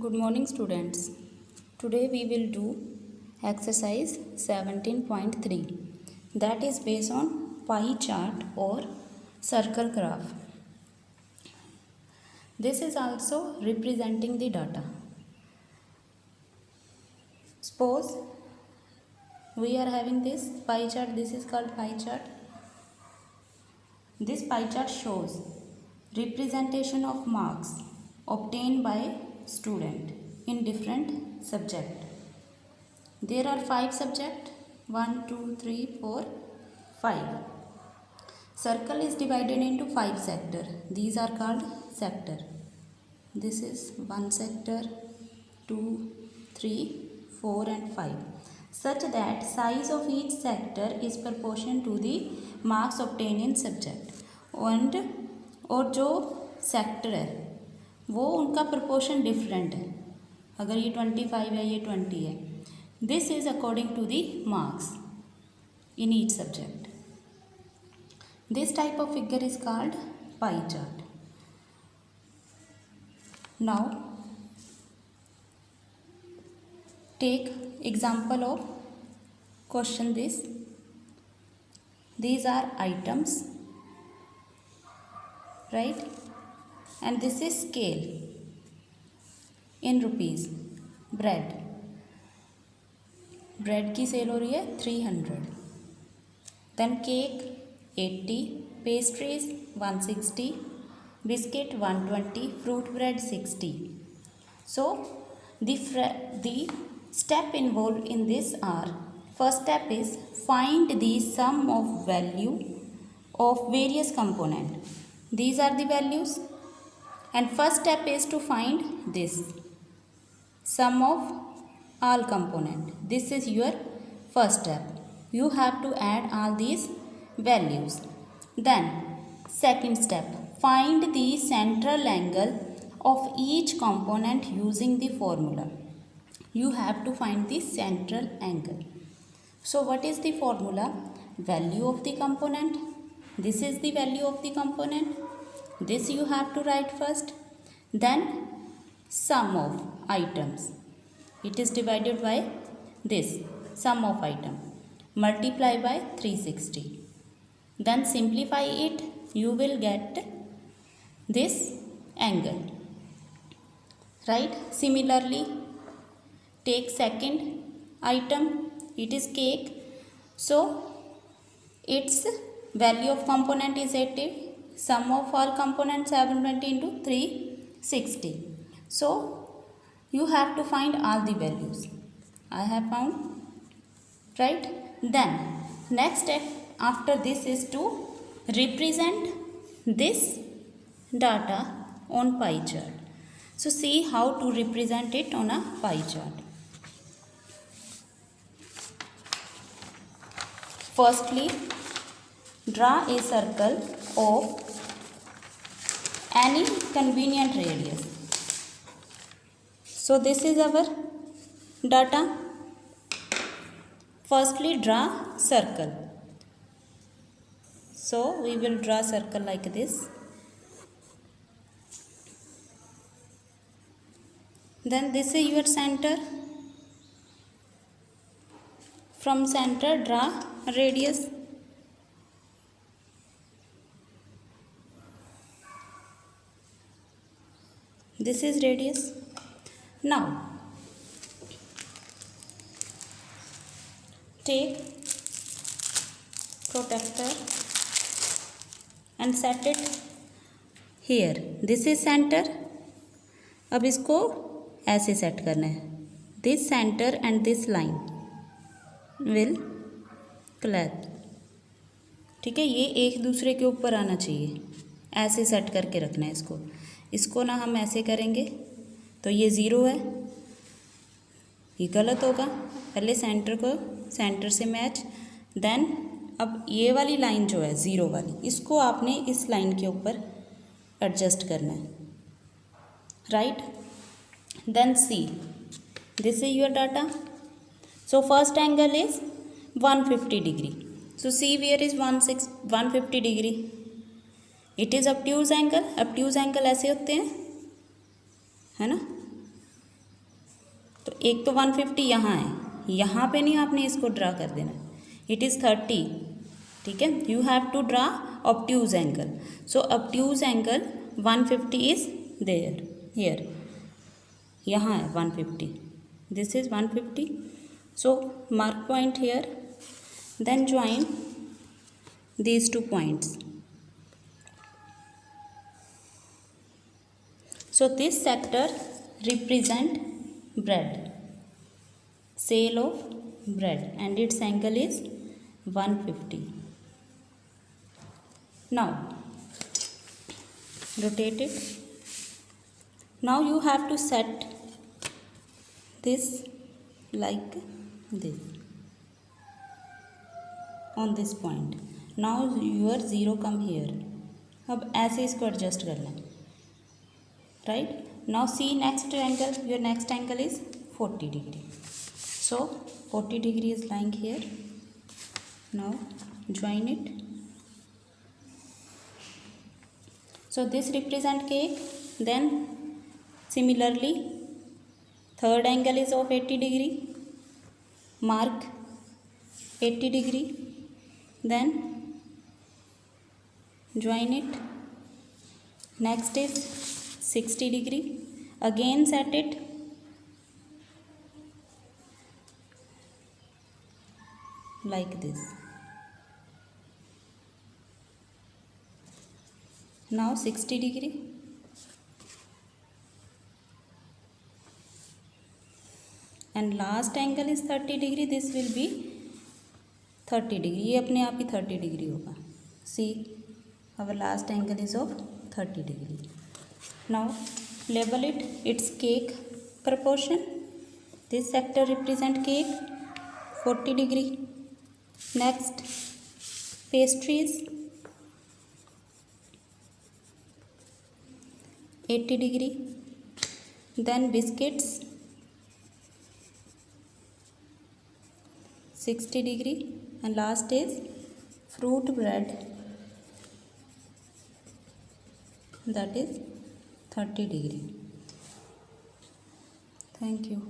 Good morning students. Today we will do exercise 17.3 that is based on pie chart or circle graph. This is also representing the data. Suppose we are having this pie chart. This is called pie chart. This pie chart shows representation of marks obtained by student in different subject. There are 5 subject, 1, 2, 3, 4, 5. Circle is divided into 5 sector. These are called sector. This is 1 sector, 2, 3, 4 and 5. Such that size of each sector is proportional to the marks obtained in subject. और जो sector है वो उनका proportion different है. अगर ये 25 है ये 20 है. This is according to the marks in each subject. This type of figure is called pie chart. Now take example of question this. These are items, right? And this is scale in rupees. bread की cell हो रही है 300. then cake 80, pastries 160, biscuit 120, fruit bread 60. so the step involved in this are, first step is find the sum of value of various component. These are the values, and first step is to find this sum of all component. This is your first step. You have to add all these values. Then second step, find the central angle of each component using the formula. You have to find the central angle. So what is the formula? Value of the component. This is the value of the component. This you have to write first. Then sum of items. It is divided by this sum of item. Multiply by 360. Then simplify it. You will get this angle. Right? Similarly, take second item. It is cake. So its value of component is 80. Sum of all components 720 into 360. So you have to find all the values. I have found, right? Then next step after this is to represent this data on pie chart. So see how to represent it on a pie chart. Firstly, draw a circle of any convenient radius. So this is our data. Firstly, draw circle. So we will draw circle like this. Then this is your center. From center, draw radius. This is radius. Now take protractor and set it here. This is center. अब इसको ऐसे set करना है. This center and this line will collapse. ठीक है, ये एक दूसरे के ऊपर आना चाहिए. ऐसे सेट करके रखना है इसको. इसको ना हम ऐसे करेंगे तो ये ज़ीरो है, ये गलत होगा. पहले सेंटर को सेंटर से मैच. देन अब ये वाली लाइन जो है ज़ीरो वाली, इसको आपने इस लाइन के ऊपर एडजस्ट करना है. Right? Then see, this is your data. So first angle is 150 degree. So see where is 150 degree. It is obtuse angle. Obtuse angle ऐसे होते हैं, है ना? एक तो 150 यहाँ है, यहाँ पे नहीं आपने इसको ड्रा कर देना, इट इज़ 30, ठीक है। You have to draw obtuse angle, so obtuse angle 150 is there here, यहाँ है 150, this is 150, so mark point here, then join these two points. So this sector represent bread, sale of bread, and its angle is 150. Now rotate it. Now you have to set this like this on this point. Now your zero come here. अब ऐसे इसको adjust करना है, right. Now see next angle, your next angle is 40 degree, so 40 degree is lying here. Now join it. So this represent cake. Then similarly third angle is of 80 degree. Mark 80 degree. Then join it. Next is 60 degree. Again set it. Like this. Now 60 degree. And last angle is 30 degree. This will be 30 degree. ये अपने आप ही 30 degree होगा. See, our last angle is of 30 degree. Now label it. It's cake proportion. This sector represent cake 40 degree. Next pastries 80 degree. Then biscuits 60 degree. And last is fruit bread, that is 30 degree. Thank you.